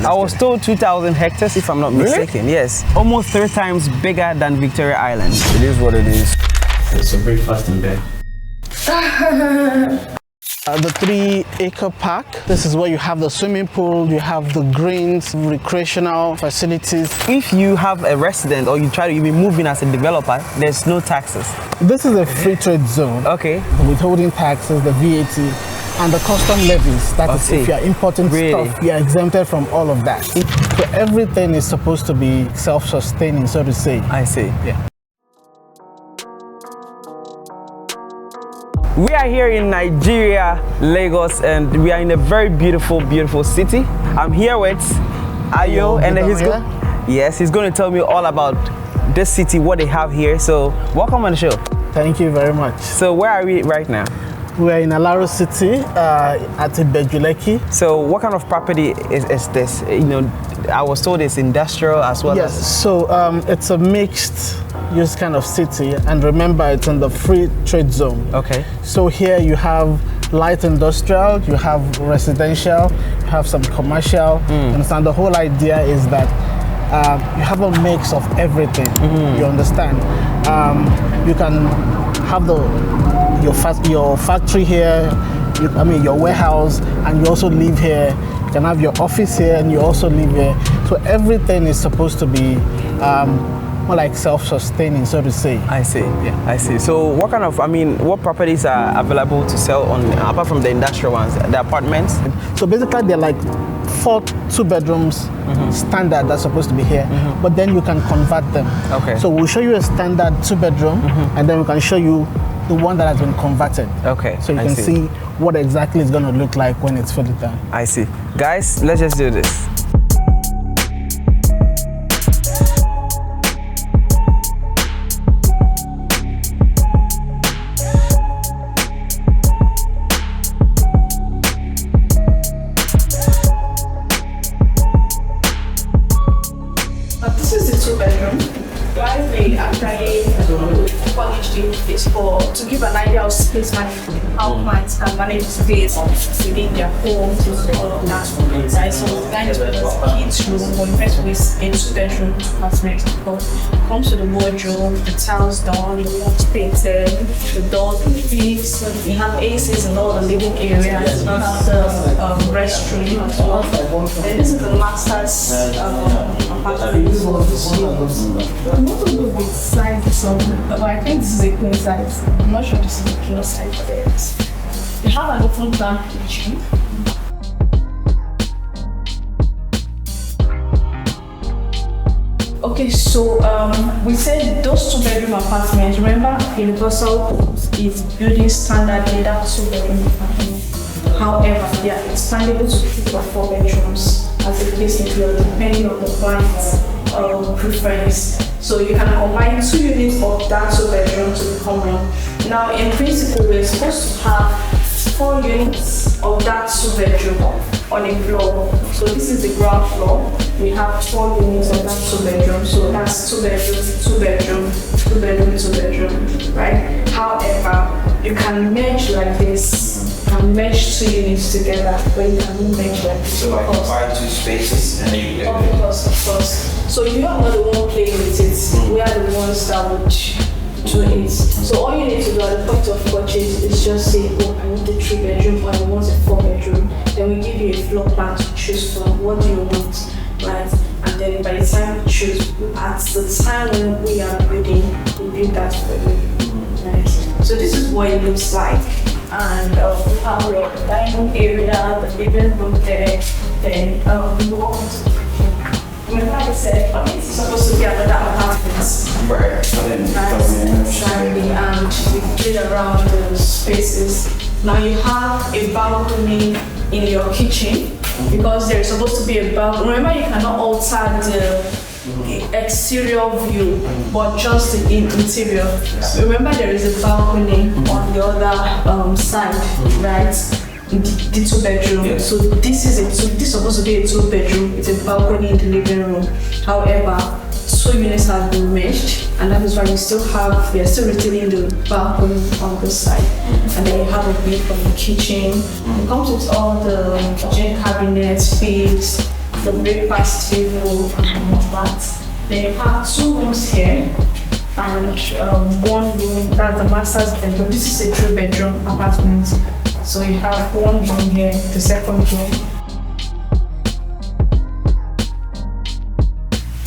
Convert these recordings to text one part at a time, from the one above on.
I was told 2,000 hectares, if I'm not mistaken. Yes, almost 3 times bigger than Victoria Island. It is what it is. It's a breakfast in bed. The 3-acre park. This is where you have the swimming pool, you have the greens, recreational facilities. If you have a resident or you try to even move in as a developer, there's no taxes. This is a free trade zone. Okay. The withholding taxes, the VAT, and the custom levies. That is, if you are importing stuff, you are exempted from all of that. So everything is supposed to be self-sustaining, so to say. I see. Yeah. We are here in Nigeria, Lagos, and we are in a very beautiful, beautiful city. I'm here with Ayo, and he's going to tell me all about this city, what they have here. So, welcome on the show. Thank you very much. So, where are we right now? We are in Alaro City at Bejuleki. So, what kind of property is this? You know, I was told it's industrial as well. Yes. So, it's a mixed use kind of city, and remember it's in the free trade zone. Okay. So here you have light industrial, you have residential, you have some commercial. You understand? The whole idea is that you have a mix of everything. You understand? You can have your factory here, your warehouse, and you also live here. You can have your office here, and you also live here. So everything is supposed to be more like self-sustaining, so to say. I see. Yeah, I see. So what kind of, what properties are available to sell on, apart from the industrial ones, the apartments? So basically they're like 4 2-bedrooms standard that's supposed to be here, but then you can convert them. Okay. So we'll show you a standard 2-bedroom, and then we can show you the one that has been converted. Okay. So you can see what exactly it's going to look like when it's fully done. I see. Guys, let's just do this. This is the 2-bedroom. Why we actually furnished it is to give an idea of space management, how clients can manage space within their homes and all of that. Right? So the kind of kids room or invest with a 2-bedroom apartment. It comes to the wardrobe, the tiles done, the walls painted, the doors fixed. We have ACs in all the living areas. We have the restroom as well. And this is the master's apartment. I'm not going to go with size but I think this is a queen size. I'm not sure this is a king size for this. We have an open plan kitchen. Okay, so we said those 2-bedroom apartments. Remember, Universal is building standard that 2-bedroom apartment. However, they are expandable to 3 or 4 bedrooms as the case may be, depending on the client's preference. So you can combine 2 units of that 2-bedroom to become one. Now, in principle, we're supposed to have 4 units of that 2-bedroom on a floor. So this is the ground floor. We have 4 units of that 2-bedroom. So that's 2 bedrooms, 2 bedroom, 2 bedroom, 2 bedroom, right? However, you can merge like this. You can merge 2 units together, but you can merge like this. So I can buy 2 spaces and then you Of course. So you are not the one playing with it. We are the ones that would do it. So all you need to do at the point of purchase is just say, oh, I want a 3-bedroom or I want a 4-bedroom. Then we give you a floor plan to choose from. What do you want, right? And then by the time you choose, at the time when we are building, we build that for you. Right? So this is what it looks like. And we have your dining area, the living room there. Then we walk into the kitchen. Remember I said, it's supposed to be another apartment. Right. Exactly. And we played around the spaces. Now you have a balcony in your kitchen because there is supposed to be a balcony. Remember, you cannot alter the exterior view, but just the interior. Remember, there is a balcony on the other side, right? The 2-bedroom. Yes. So this is supposed to be a 2-bedroom. It's a balcony in the living room. However, 2 units have been merged, and that is why we are still retaining the balcony on this side. And then you have a view from the kitchen. It comes with all the kitchen cabinets, figs, the breakfast table and all that. Then you have 2 rooms here and 1 room, that's the master's bedroom. This is a 3-bedroom apartment. So you have 1 room here, the second room.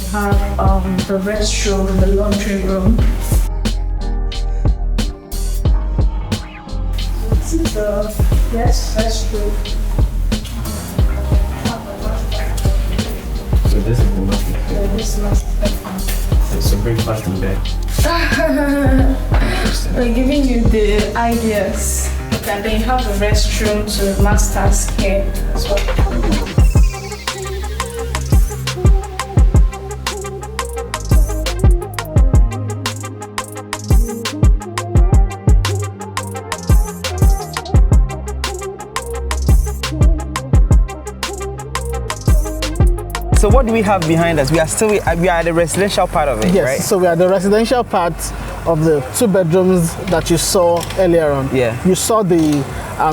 You have the restroom, the laundry room. This is the restroom. So this is the master. Yeah, this is master bedroom. It's a breakfast in bed. We're giving you the ideas. Okay, and then you have the restroom to the master's here as well. So what do we have behind us? We are at the residential part of it, Yes, right? so we are the residential part of the 2 bedrooms that you saw earlier on. Yeah. You saw the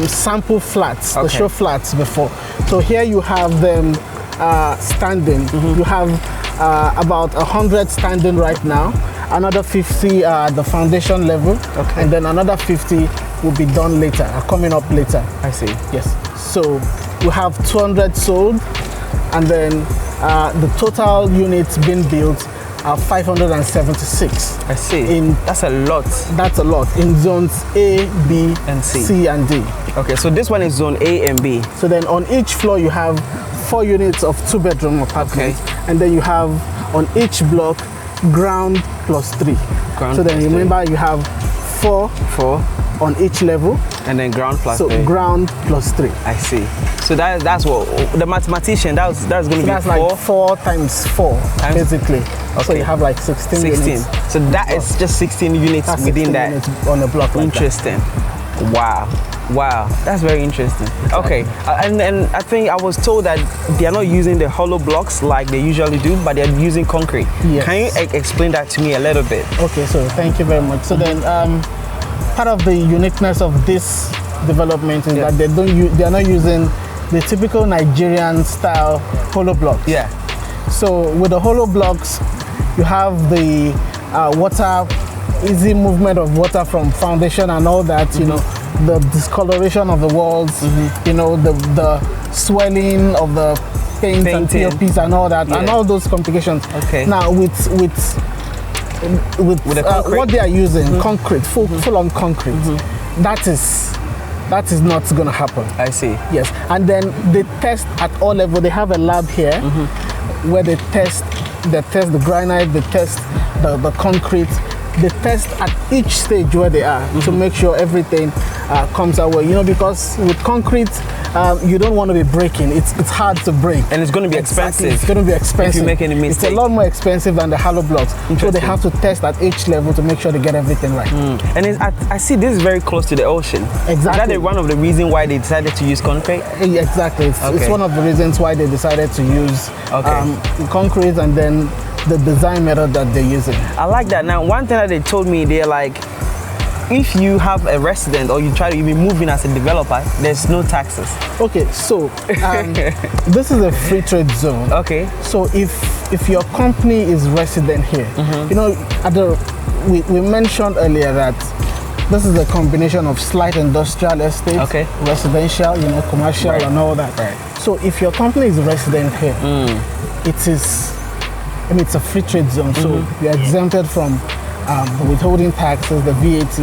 sample flats, the Okay. show flats before. So here you have them standing. You have about 100 standing right now, another 50 at the foundation level, Okay. and then another 50 will be done later, coming up later. I see. Yes. So we have 200 sold, and then the total units being built are 576. I see. That's a lot. That's a lot in zones A, B, And C. C, and D. Okay, so this one is zone A and B. So then on each floor you have 4 units of 2-bedroom apartments, and then you have on each block ground plus 3. Ground so then plus remember you have 4 on each level. And then ground plus So 3. ground plus 3. I see. So that's what the mathematician. That's going to So be that's 4. like 4 times 4 Times- basically. So Okay. you have like 16 16. units. So that is just 16 units That's within 16 that. units on a block like that. Interesting. Wow, that's very interesting. Okay, and I think I was told that they are not using the hollow blocks like they usually do, but they are using concrete. Yes. Can you explain that to me a little bit? Okay, so thank you very much. So then, part of the uniqueness of this development is Yeah. that they are not using the typical Nigerian style hollow blocks. Yeah. So with the hollow blocks, you have the water, easy movement of water from foundation and all that. You know, the discoloration of the walls. You know, the swelling of the paint and Painting. POPs and all that, and Yeah. all those complications. Okay. Now with the concrete? what they are using, concrete, full on concrete, that is not going to happen. I see. Yes, and then they test at all levels. They have a lab here where they test the granite, they test the concrete, they test at each stage where they are to make sure everything comes out well. You know, because with concrete, you don't want to be breaking. It's hard to break. And it's going to be Exactly, expensive. It's going to be expensive. if you make any It's mistake. a lot more expensive than the hollow blocks. So they Interesting. have to test at each level to make sure they get everything right. And I see this is very close to the ocean. Is that Exactly. one of the reasons why they decided to use concrete? Exactly. It's Okay. one of the reasons why they decided to use Okay. concrete, and then the design method that they're using. I like that. Now, one thing that they told me, they're like, if you have a resident or you try to be moving as a developer, there's no taxes. Okay, so this is a free trade zone. Okay. So if your company is resident here, you know, we mentioned earlier that this is a combination of slight industrial estate, Okay. residential, you know, commercial, Right. and all that. Right. So if your company is resident here, it's a free trade zone. So you're exempted from the withholding taxes, the VAT,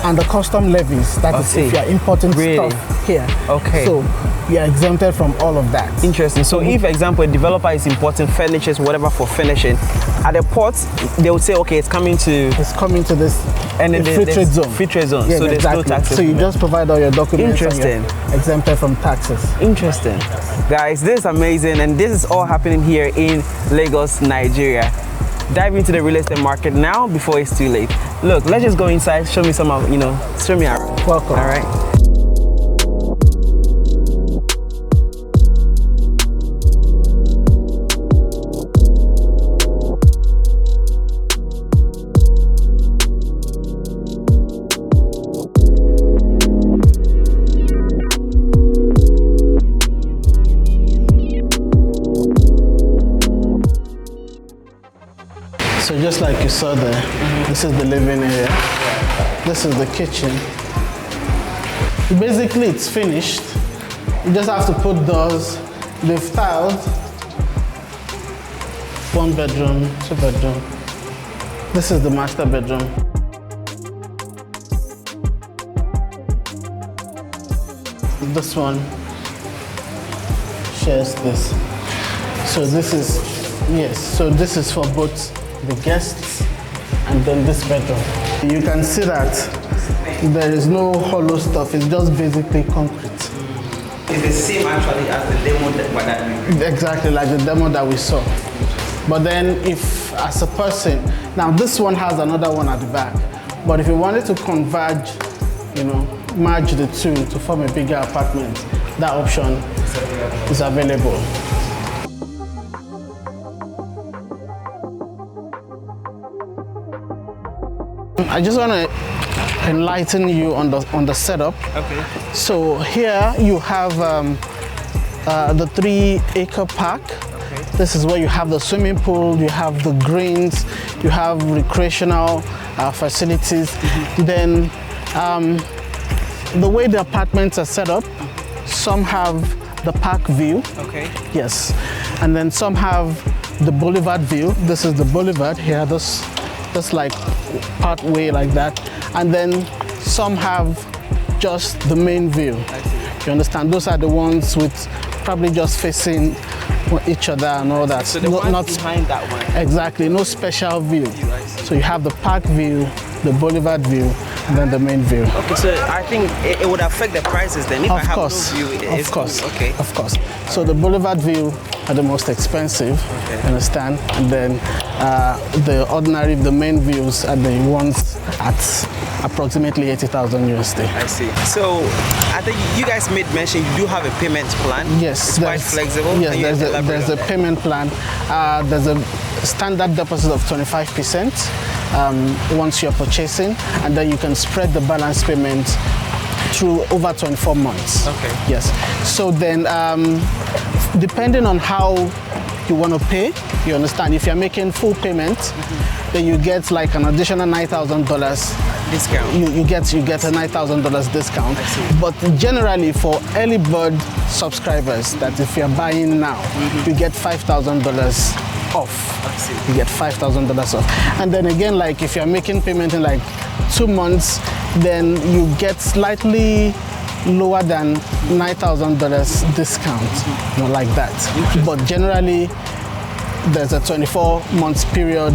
and the custom levies. That I is see. if you're importing Really? stuff here. Okay. So you're exempted from all of that. Interesting. So if, for example, a developer is importing furnitures, whatever for finishing, at the port, they would say, okay, it's coming to It's coming to this and then free trade zone. Free trade zone. Yeah, so there's exactly. no taxes. So you just provide all your documents. Interesting. And you're exempted from taxes. Interesting. Guys, this is amazing, and this is all happening here in Lagos, Nigeria. Dive into the real estate market now before it's too late. Look, let's just go inside, show me some of, show me around. Welcome. All right. So just like you saw there, this is the living area. This is the kitchen. Basically, it's finished. You just have to put doors. They've tiled. 1 bedroom, 2 bedroom. This is the master bedroom. This one shares this. So this is, yes, so this is for both the guests and then this bedroom. You can see that there is no hollow stuff, it's just basically concrete. It's the same actually as the demo that we Exactly like the demo that we saw. But then if, as a person, now this one has another one at the back, but if you wanted to converge, merge the two to form a bigger apartment, that option is available. I just want to enlighten you on the setup. Okay. So here you have the 3-acre park. Okay. This is where you have the swimming pool, you have the greens, you have recreational facilities. Then the way the apartments are set up, some have the park view. Okay. Yes. And then some have the boulevard view. This is the boulevard here, this like part way like that. And then some have just the main view. You understand? Those are the ones with probably just facing each other and all that. So the ones not behind that one. Exactly, no special view. So you have the park view, the boulevard view, and then the main view. Okay, so I think it would affect the prices then if I have no view. Of course. Okay. Of course. So the boulevard view are the most expensive, you understand? And then the ordinary, the main views are the ones at approximately 80,000 USD. I see. So I think you guys made mention you do have a payment plan. Yes. It's quite flexible. Yes, there's a payment plan. There's a standard deposit of 25% once you're purchasing, and then you can spread the balance payment through over 24 months. Okay. Yes. So then, depending on how you want to pay, you understand, if you're making full payment, then you get like an additional $9,000 discount. You get a $9,000 discount. But generally for early bird subscribers, that if you're buying now, you get $5,000 off. You get $5,000 off. And then again, like if you're making payment in like 2 months, then you get slightly lower than $9,000 discount, like that. But generally, there's a 24 months period,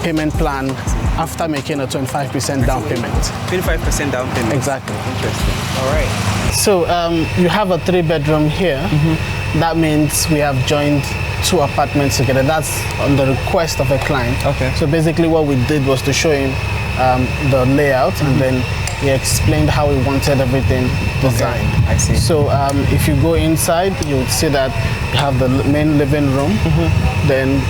payment plan after making a 25% down payment. 25% down payment. Exactly. Interesting. All right. So you have a 3-bedroom here. That means we have joined 2 apartments together. That's on the request of a client. Okay. So basically what we did was to show him the layout, and then he explained how he wanted everything designed. Okay. I see. So if you go inside, you would see that you have the main living room. Then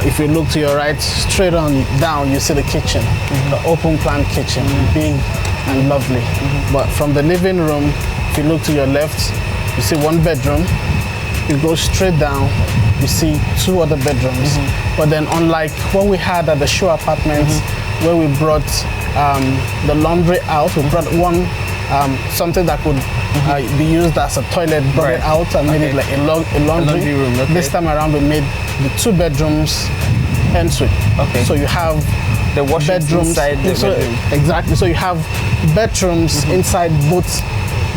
if you look to your right, straight on down, you see the kitchen, the open plan kitchen, big and lovely. But from the living room, if you look to your left, you see 1 bedroom. You go straight down, you see 2 other bedrooms. But then unlike what we had at the show apartments, where we brought the laundry out, we brought one something that could be used as a toilet, brought it out and made it like a laundry room. This time around we made the 2 bedrooms ensuite. Okay. So you have the bedrooms inside the bedroom. Exactly. So you have bedrooms inside both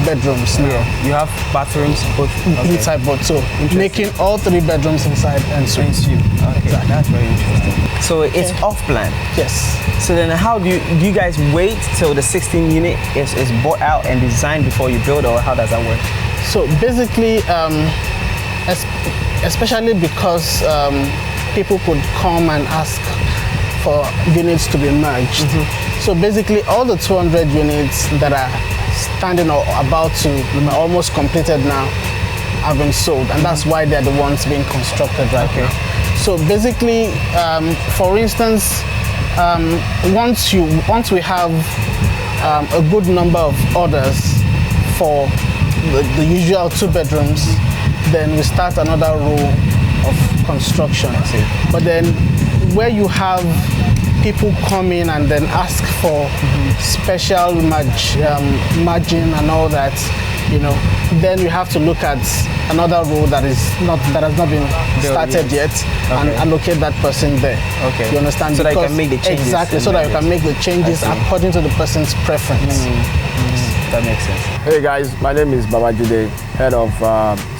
bedrooms now. Yeah. You have bathrooms both inside both. So making all 3 bedrooms inside ensuite. Okay, exactly. That's very interesting. So it's off plan. Yes. So then how do you guys wait till the 16 unit is bought out and designed before you build, or how does that work? So basically, especially because people could come and ask for units to be merged. So basically all the 200 units that are standing or about to almost completed now have been sold, and that's why they're the ones being constructed right now. So basically, for instance, once we have a good number of orders for the usual 2 bedrooms, then we start another row of construction. But then where you have people come in and then ask for special margin and all that, then you have to look at another role that has not been started yet, and allocate that person there. Okay. You understand? So that you can make the changes. Exactly. So that you can make the changes according to the person's preference. That makes sense. Hey guys, my name is Babajide, head of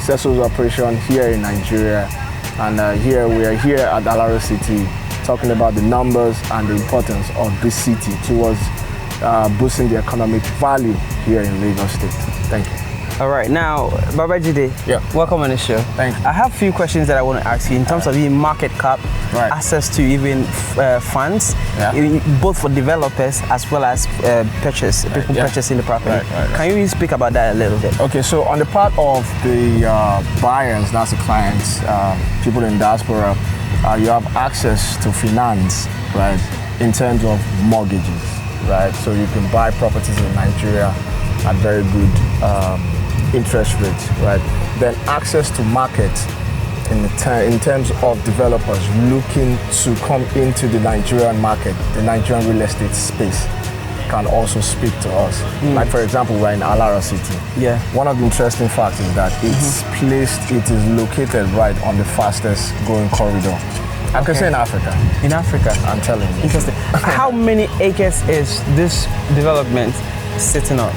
Cecil's operation here in Nigeria, and we are here at Alaro City talking about the numbers and the importance of this city towards boosting the economic value here in Lagos State. Thank you. All right, now, Babajide, welcome on the show. Thank you. I have a few questions that I want to ask you in terms of even market cap, access to even funds, both for developers as well as people purchasing the property. Can you speak about that a little bit? Okay, so on the part of the buyers, that's the clients, people in diaspora, you have access to finance, right, in terms of mortgages, right? So you can buy properties in Nigeria at very good interest rates, right? Then access to market in terms of developers looking to come into the Nigerian market, the Nigerian real estate space, can also speak to us. Like for example, we're in Alaro City. Yeah. One of the interesting facts is that it is located right on the fastest growing corridor. I can say in Africa. In Africa? I'm telling you. Interesting. How many acres is this development sitting on?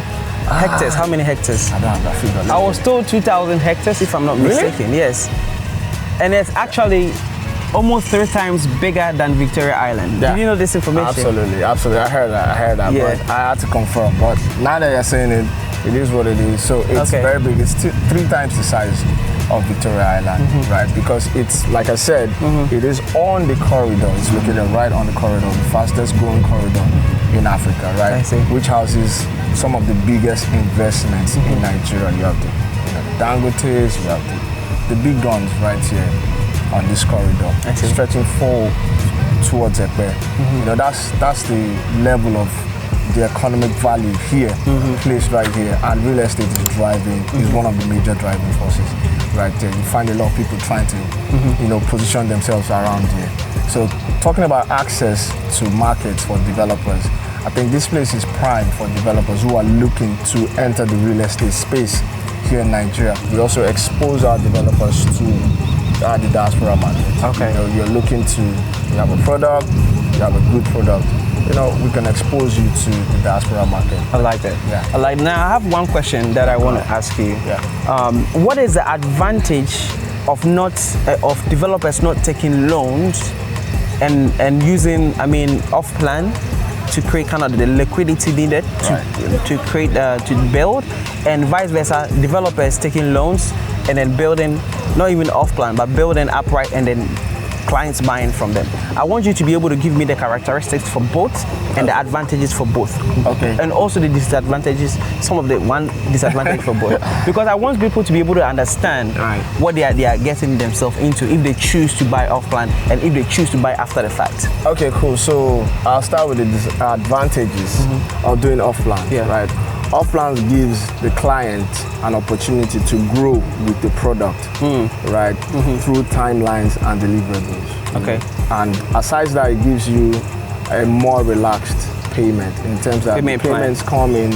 Hectares, how many hectares? I don't have that figure. I was told 2,000 hectares, if I'm not mistaken. Yes. And it's actually almost 3 times bigger than Victoria Island. Did you know this information? Absolutely. I heard that. Yeah. But I had to confirm. But now that you're saying it, it is what it is. So it's very big. It's 3 times the size of Victoria Island, right? Because it's, like I said, it is on the corridor. It's located right on the corridor, the fastest growing corridor in Africa, right? I see. Which houses some of the biggest investments in Nigeria. You have the Dangotes, you have the big guns right here on this corridor, stretching forward towards Ekpe. That's the level of the economic value here, placed right here, and real estate is one of the major driving forces right there. You find a lot of people trying to, position themselves around here. So talking about access to markets for developers, I think this place is prime for developers who are looking to enter the real estate space here in Nigeria. We also expose our developers to the diaspora market. Okay. You're looking to, you have a product, you have a good product. We can expose you to the diaspora market. I like that. Yeah. Now I have one question that I want to ask you. Yeah. What is the advantage of of developers not taking loans and using, off-plan to create kind of the liquidity needed to create to build, and vice versa, developers taking loans and then building, not even off-plan, but building upright and then clients buying from them? I want you to be able to give me the characteristics for both and the advantages for both. Okay. And also the disadvantages, some of the one disadvantage for both. Because I want people to be able to understand what they are getting themselves into if they choose to buy off-plan and if they choose to buy after the fact. Okay, cool. So I'll start with the disadvantages of doing off-plan, right? Off-plan gives the client an opportunity to grow with the product, right, through timelines and deliverables. Okay. And aside that, it gives you a more relaxed payment in terms that payments come in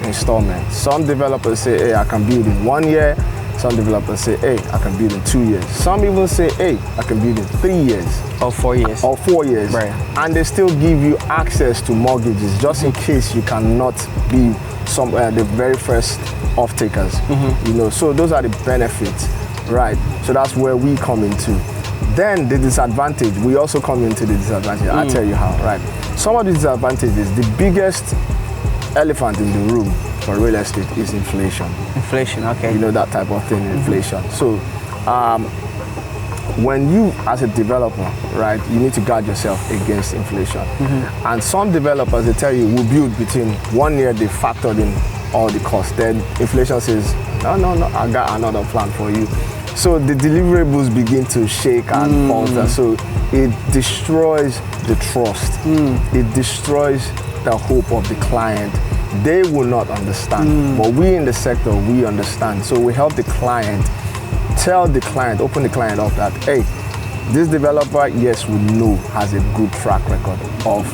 installments. Some developers say, hey, I can build in 1 year. Some developers say, hey, I can build in 2 years. Some even say, hey, I can build in 3 years. Or 4 years. Or 4 years. Right. And they still give you access to mortgages just in case you cannot be the very first off-takers. So those are the benefits, right? So that's where we come into. Then the disadvantage, we also come into the disadvantage. I'll tell you how, right? Some of the disadvantages, the biggest elephant in the room for real estate is inflation. Inflation, okay. That type of thing, inflation. So when you, as a developer, right, you need to guard yourself against inflation. And some developers, they tell you, we'll build between 1 year, they factored in all the costs. Then inflation says, no, I got another plan for you. So the deliverables begin to shake and falter. So it destroys the trust. It destroys the hope of the client. They will not understand. But we in the sector, we understand. So we help the client, tell the client, open the client up that, hey, this developer, yes, we know has a good track record of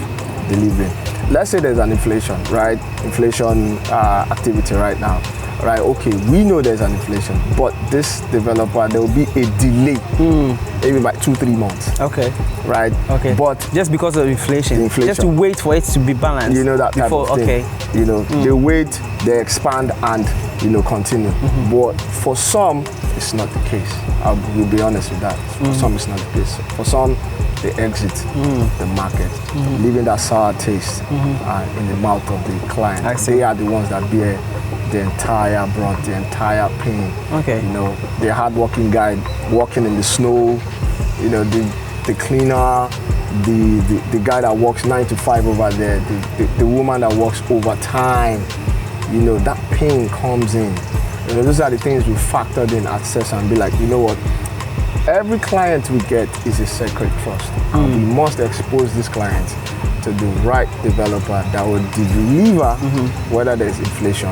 delivering. Let's say there's an inflation, right? Inflation activity right now, right? Okay, we know there's an inflation, but this developer, there will be a delay, maybe by 2-3 months. Okay. Right? Okay. But just because of inflation, just to wait for it to be balanced. You know, that type before, of thing. Okay. You know, they wait, they expand, and continue. But for some, it's not the case. I will be honest with that. For some, it's not the case. For some, they exit the market, leaving that sour taste in the mouth of the client. They are the ones that bear the entire brunt, the entire pain. Okay. You know, the hardworking guy walking in the snow, you know, the cleaner, the guy that works 9 to 5 over there, the woman that works overtime, you know, that pain comes in. You know, those are the things we factored in at CESA and be like, you know what? Every client we get is a sacred trust. And we must expose this client to the right developer that will deliver whether there's inflation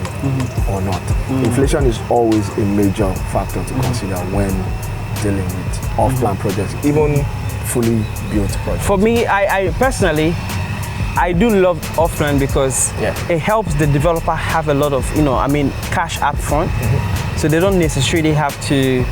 or not. Inflation is always a major factor to consider when dealing with off-plan projects, even fully built projects. For me, I personally, I do love off-plan because it helps the developer have a lot of, cash up front. So they don't necessarily have to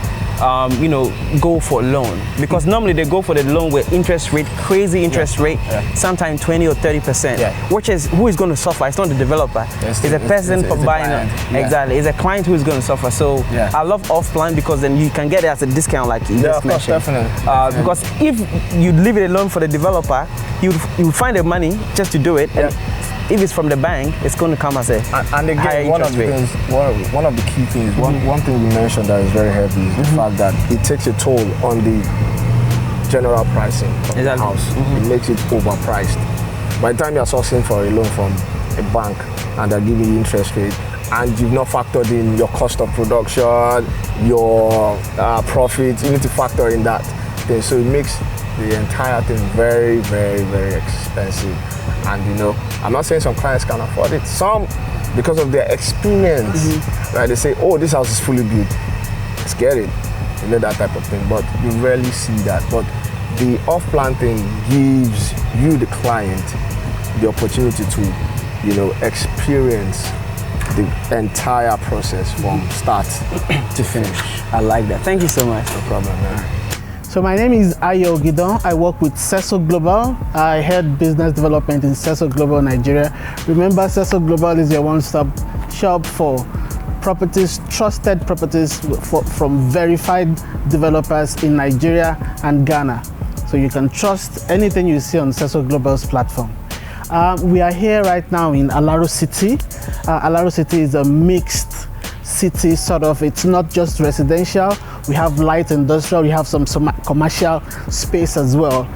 go for a loan, because normally they go for the loan with interest rate, crazy interest rate, sometimes 20 or 30%, which is who is going to suffer? It's not the developer. It's a person for buying. Exactly, it's a client who is going to suffer. So I love off-plan because then you can get it as a discount, like you just mentioned. Definitely. Because if you leave it alone for the developer, you find the money just to do it. And if it's from the bank, it's going to come as a and again, one of the key things, one thing we mentioned that is very heavy is the fact that it takes a toll on the general pricing of the house. It makes it overpriced. By the time you're sourcing for a loan from a bank and they're giving you interest rate, and you've not factored in your cost of production, your profits, you need to factor in that thing. So it makes the entire thing very, very, very expensive. And I'm not saying some clients can afford it. Some, because of their experience, right? They say, "Oh, this house is fully built. Let's get it." That type of thing. But you rarely see that. But the off-plan thing gives you, the client, the opportunity to, experience the entire process from start to finish. I like that. Thank you so much. No problem, man. So my name is Ayo Gidon. I work with CESA Global. I head business development in CESA Global Nigeria. Remember, CESA Global is your one-stop shop for properties, trusted properties from verified developers in Nigeria and Ghana. So you can trust anything you see on CESA Global's platform. We are here right now in Alaro City. Alaro City is a mixed city, sort of. It's not just residential. We have light industrial, we have some commercial space as well.